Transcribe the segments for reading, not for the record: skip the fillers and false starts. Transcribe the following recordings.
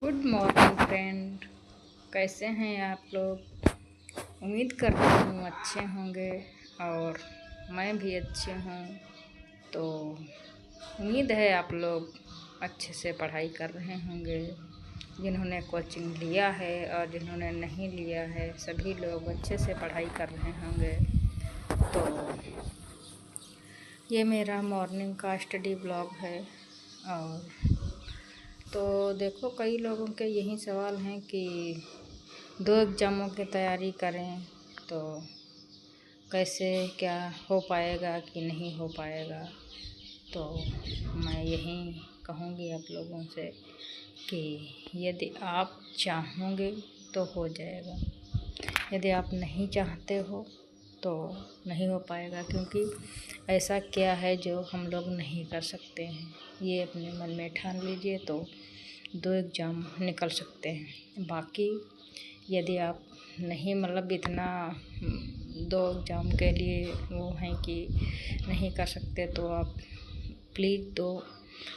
Good morning friend. कैसे हैं आप लोग? उम्मीद करती हूँ अच्छे होंगे और मैं भी अच्छी हूँ। तो उम्मीद है आप लोग अच्छे से पढ़ाई कर रहे होंगे। जिन्होंने कोचिंग लिया है और जिन्होंने नहीं लिया है, सभी लोग अच्छे से पढ़ाई कर रहे होंगे। तो ये मेरा मॉर्निंग का स्टडी ब्लॉग है। और तो देखो, कई लोगों के यही सवाल हैं कि 2 एग्ज़ामों की तैयारी करें तो कैसे, क्या हो पाएगा कि नहीं हो पाएगा। तो मैं यही कहूँगी आप लोगों से कि यदि आप चाहोगे तो हो जाएगा, यदि आप नहीं चाहते हो तो नहीं हो पाएगा। क्योंकि ऐसा क्या है जो हम लोग नहीं कर सकते हैं, ये अपने मन में ठान लीजिए तो 2 एग्ज़ाम निकल सकते हैं। बाकी यदि आप नहीं इतना 2 एग्ज़ाम के लिए वो हैं कि नहीं कर सकते, तो आप प्लीज़ 2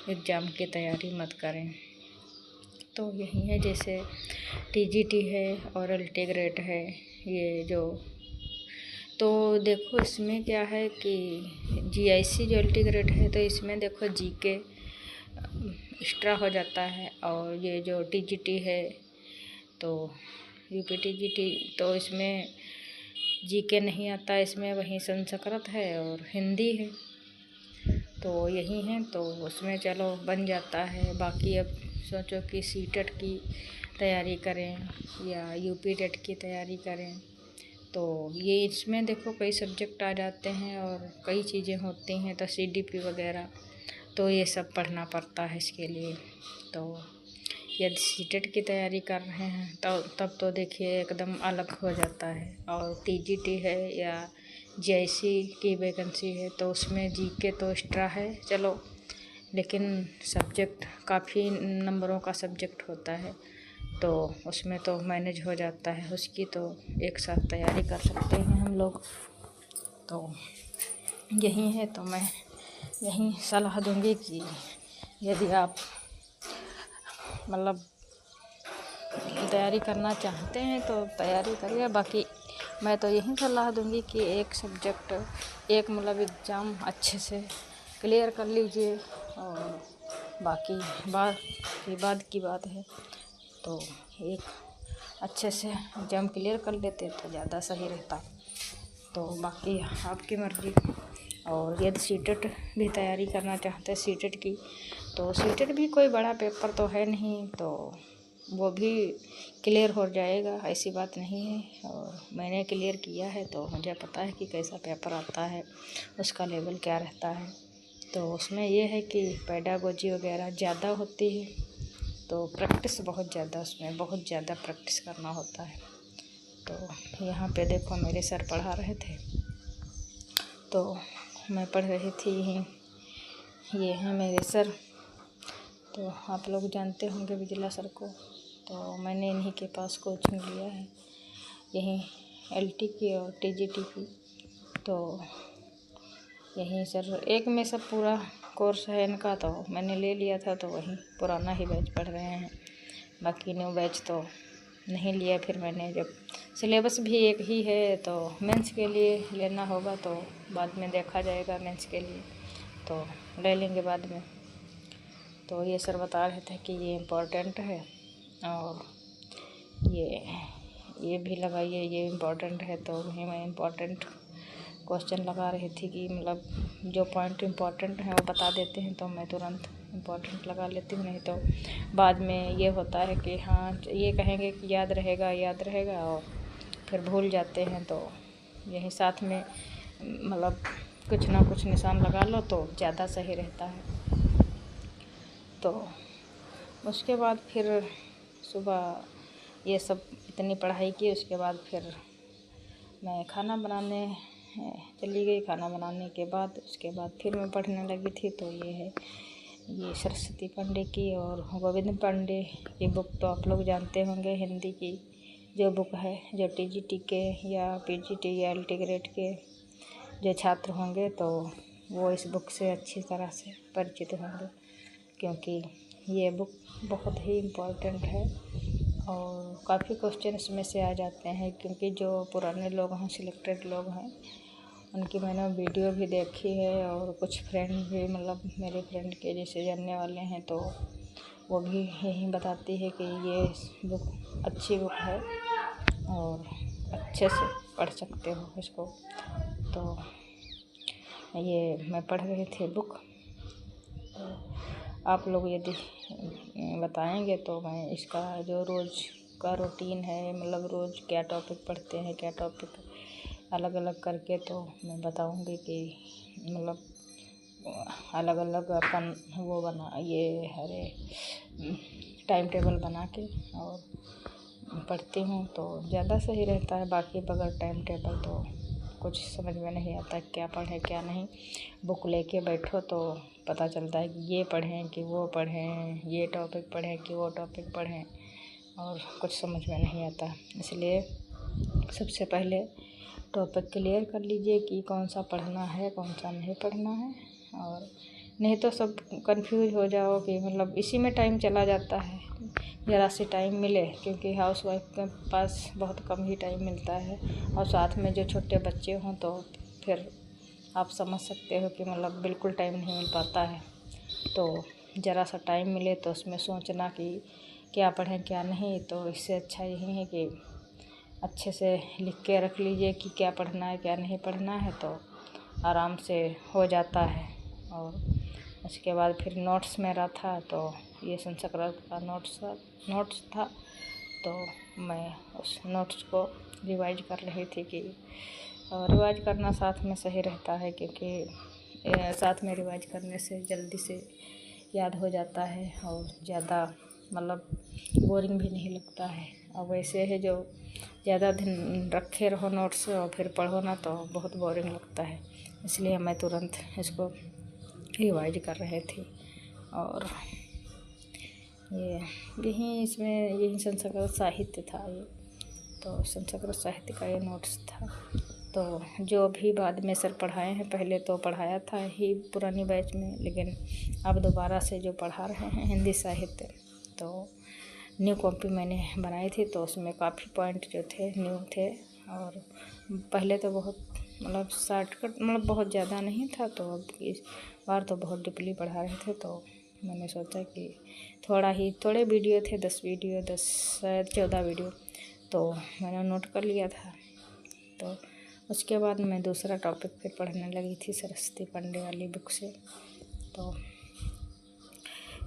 एग्ज़ाम की तैयारी मत करें। तो यही है, जैसे टीजीटी है और एलटी है, ये जो तो देखो इसमें क्या है कि जीआईसी जो एलटी है, तो इसमें देखो जीके एक्स्ट्रा हो जाता है। और ये जो टीजीटी है तो यूपी टीजीटी, तो इसमें जीके नहीं आता, इसमें वहीं संस्कृत है और हिंदी है। तो यही है, तो उसमें चलो बन जाता है। बाकी अब सोचो कि सीटेट की तैयारी करें या यूपी टेट की तैयारी करें, तो ये इसमें देखो कई सब्जेक्ट आ जाते हैं और कई चीज़ें होती हैं, तो सीडीपी वगैरह, तो ये सब पढ़ना पड़ता है इसके लिए। तो यदि सीटेट की तैयारी कर रहे हैं तो तब तो देखिए एकदम अलग हो जाता है। और टीजीटी है या जेआईसी की वैकेंसी है, तो उसमें जीके तो एक्स्ट्रा है चलो, लेकिन सब्जेक्ट काफ़ी नंबरों का सब्जेक्ट होता है, तो उसमें तो मैनेज हो जाता है। उसकी तो एक साथ तैयारी कर सकते हैं हम लोग। तो यही है, तो मैं यही सलाह दूंगी कि यदि आप तैयारी करना चाहते हैं तो तैयारी करिए। बाकी मैं तो यही सलाह दूंगी कि एक सब्जेक्ट, एक एग्ज़ाम अच्छे से क्लियर कर लीजिए, और बाकी बाद की बात है। तो एक अच्छे से एग्ज़ाम क्लियर कर लेते तो ज़्यादा सही रहता। तो बाकी आपकी मर्ज़ी। और यदि सीटेट भी तैयारी करना चाहते हैं सीटेट की, तो सीटेट भी कोई बड़ा पेपर तो है नहीं, तो वो भी क्लियर हो जाएगा, ऐसी बात नहीं है। और मैंने क्लियर किया है तो मुझे पता है कि कैसा पेपर आता है, उसका लेवल क्या रहता है। तो उसमें ये है कि पेडागोजी वगैरह ज़्यादा होती है, तो प्रैक्टिस बहुत ज़्यादा, उसमें बहुत ज़्यादा प्रैक्टिस करना होता है। तो यहाँ पे देखो मेरे सर पढ़ा रहे थे, तो मैं पढ़ रही थी यहीं। ये हैं मेरे सर, तो आप लोग जानते होंगे विजिला सर को। तो मैंने इन्हीं के पास कोचिंग लिया है, यहीं एलटी की और टीजीटी की। तो यहीं सर एक में सब पूरा कोर्स है इनका, तो मैंने ले लिया था, तो वहीं पुराना ही बैच पढ़ रहे हैं। बाकी न्यू बैच तो नहीं लिया। फिर मैंने जब सिलेबस भी एक ही है, तो मेंस के लिए लेना होगा तो बाद में देखा जाएगा, मेंस के लिए तो ले लेंगे बाद में। तो ये सर बता रहे थे कि ये इम्पोर्टेंट है, और ये भी लगाइए, ये इम्पोर्टेंट है। तो वहीं मैं इम्पोर्टेंट क्वेश्चन लगा रही थी कि जो पॉइंट इम्पोर्टेंट हैं वो बता देते हैं, तो मैं तुरंत इम्पोर्टेंट लगा लेती हूँ। नहीं तो बाद में ये होता है कि हाँ ये कहेंगे कि याद रहेगा, और फिर भूल जाते हैं। तो यही साथ में कुछ ना कुछ निशान लगा लो तो ज़्यादा सही रहता है। तो उसके बाद फिर सुबह ये सब इतनी पढ़ाई की, उसके बाद फिर मैं खाना बनाने चली गई। खाना बनाने के बाद उसके बाद फिर मैं पढ़ने लगी थी। तो ये सरस्वती पांडे की और गोविंद पांडे की बुक तो आप लोग जानते होंगे। हिंदी की जो बुक है, जो टीजीटी के या पीजीटी या एलटी ग्रेड के जो छात्र होंगे, तो वो इस बुक से अच्छी तरह से परिचित होंगे, क्योंकि ये बुक बहुत ही इम्पोर्टेंट है और काफ़ी क्वेश्चन इसमें से आ जाते हैं, क्योंकि जो पुराने लोग हैं, सिलेक्टेड लोग हैं, उनकी मैंने वीडियो भी देखी है और कुछ फ्रेंड भी, मतलब मेरे फ्रेंड के जैसे जानने वाले हैं, तो वो भी यही बताती है कि ये बुक अच्छी बुक है और अच्छे से पढ़ सकते हो इसको। तो ये मैं पढ़ रही थी बुक, तो आप लोग यदि बताएंगे तो मैं इसका जो रोज़ का रूटीन है, मतलब रोज़ क्या टॉपिक पढ़ते हैं, क्या टॉपिक अलग अलग करके, तो मैं बताऊंगी कि मतलब अलग अलग अपन वो बना, ये हरे टाइम टेबल बना के और पढ़ती हूँ तो ज़्यादा सही रहता है। बाकी बगैर टाइम टेबल तो कुछ समझ में नहीं आता क्या पढ़ें क्या नहीं। बुक लेके बैठो तो पता चलता है कि ये पढ़ें कि वो पढ़ें, ये टॉपिक पढ़ें कि वो टॉपिक पढ़ें, और कुछ समझ में नहीं आता। इसलिए सबसे पहले टॉपिक क्लियर कर लीजिए कि कौन सा पढ़ना है, कौन सा नहीं पढ़ना है, और नहीं तो सब कंफ्यूज हो जाओ कि मतलब इसी में टाइम चला जाता है। ज़रा सी टाइम मिले, क्योंकि हाउसवाइफ के पास बहुत कम ही टाइम मिलता है, और साथ में जो छोटे बच्चे हों तो फिर आप समझ सकते हो कि मतलब बिल्कुल टाइम नहीं मिल पाता है। तो ज़रा सा टाइम मिले तो उसमें सोचना कि क्या पढ़ें क्या नहीं, तो इससे अच्छा यही है कि अच्छे से लिख के रख लीजिए कि क्या पढ़ना है क्या नहीं पढ़ना है, तो आराम से हो जाता है। और उसके बाद फिर नोट्स मेरा था, तो ये संस्कृत का नोट्स था, तो मैं उस नोट्स को रिवाइज कर रही थी कि रिवाइज करना साथ में सही रहता है, क्योंकि साथ में रिवाइज करने से जल्दी से याद हो जाता है और ज़्यादा मतलब बोरिंग भी नहीं लगता है। और वैसे है जो ज़्यादा दिन रखे रहो नोट्स और फिर पढ़ो ना तो बहुत बोरिंग लगता है। इसलिए मैं तुरंत इसको रिवाइज कर रहे थे। और ये यही संस्कृत साहित्य था ये, तो संस्कृत साहित्य का ये नोट्स था। तो जो भी बाद में सर पढ़ाए हैं, पहले तो पढ़ाया था ही पुरानी बैच में, लेकिन अब दोबारा से जो पढ़ा रहे हैं हिंदी साहित्य, तो न्यू कॉपी मैंने बनाई थी, तो उसमें काफ़ी पॉइंट जो थे न्यू थे। और पहले तो बहुत मतलब शॉर्टकट, मतलब बहुत ज़्यादा नहीं था, तो अब इस बार तो बहुत डीपली पढ़ा रहे थे, तो मैंने सोचा कि थोड़े वीडियो थे, 10 वीडियो, 10 शायद 14 वीडियो, तो मैंने नोट कर लिया था। तो उसके बाद मैं दूसरा टॉपिक फिर पढ़ने लगी थी सरस्वती पांडे वाली बुक से। तो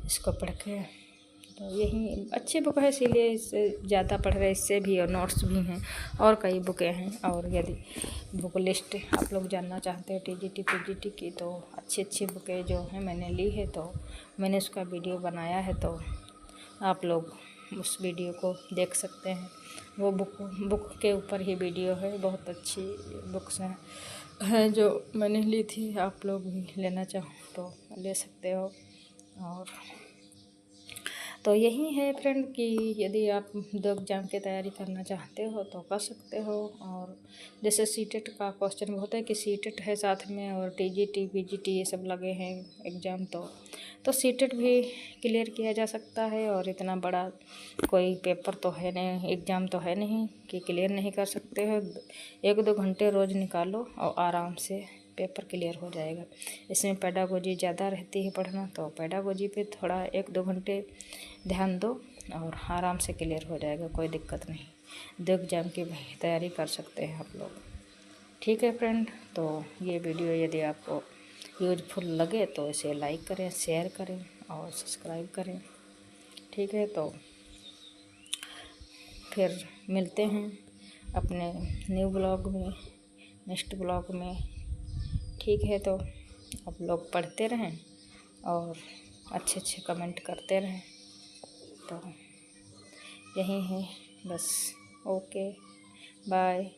इसको पढ़ के, तो यही अच्छी बुक है, इसीलिए इससे ज़्यादा पढ़ रहे, इससे भी, और नोट्स भी हैं और कई बुकें हैं। और यदि बुक लिस्ट आप लोग जानना चाहते हो टीजीटी पीजीटी की, तो अच्छी बुकें जो हैं मैंने ली है, तो मैंने उसका वीडियो बनाया है, तो आप लोग उस वीडियो को देख सकते हैं। वो बुक के ऊपर ही वीडियो है, बहुत अच्छी बुक्स हैं जो मैंने ली थी। आप लोग भी लेना चाहो तो ले सकते हो। और तो यही है फ्रेंड कि यदि आप 2 एग्ज़ाम की तैयारी करना चाहते हो तो कर सकते हो। और जैसे सीटेट का क्वेश्चन बहुत है कि सीटेट है साथ में, और टीजीटी पीजीटी ये सब लगे हैं एग्ज़ाम, तो सीटेट भी क्लियर किया जा सकता है। और इतना बड़ा कोई पेपर तो है नहीं, एग्ज़ाम तो है नहीं कि क्लियर नहीं कर सकते हो। 1-2 घंटे रोज़ निकालो और आराम से पेपर क्लियर हो जाएगा। इसमें पेडागोजी ज़्यादा रहती है पढ़ना, तो पेडागोजी पे थोड़ा 1-2 घंटे ध्यान दो और आराम से क्लियर हो जाएगा, कोई दिक्कत नहीं। 2 एग्ज़ाम की तैयारी कर सकते हैं आप लोग। ठीक है फ्रेंड, तो ये वीडियो यदि आपको यूजफुल लगे तो इसे लाइक करें, शेयर करें और सब्सक्राइब करें। ठीक है, तो फिर मिलते हैं अपने न्यू ब्लॉग में, नेक्स्ट ब्लॉग में। ठीक है, तो आप लोग पढ़ते रहें और अच्छे कमेंट करते रहें। तो यही है बस। Okay, bye.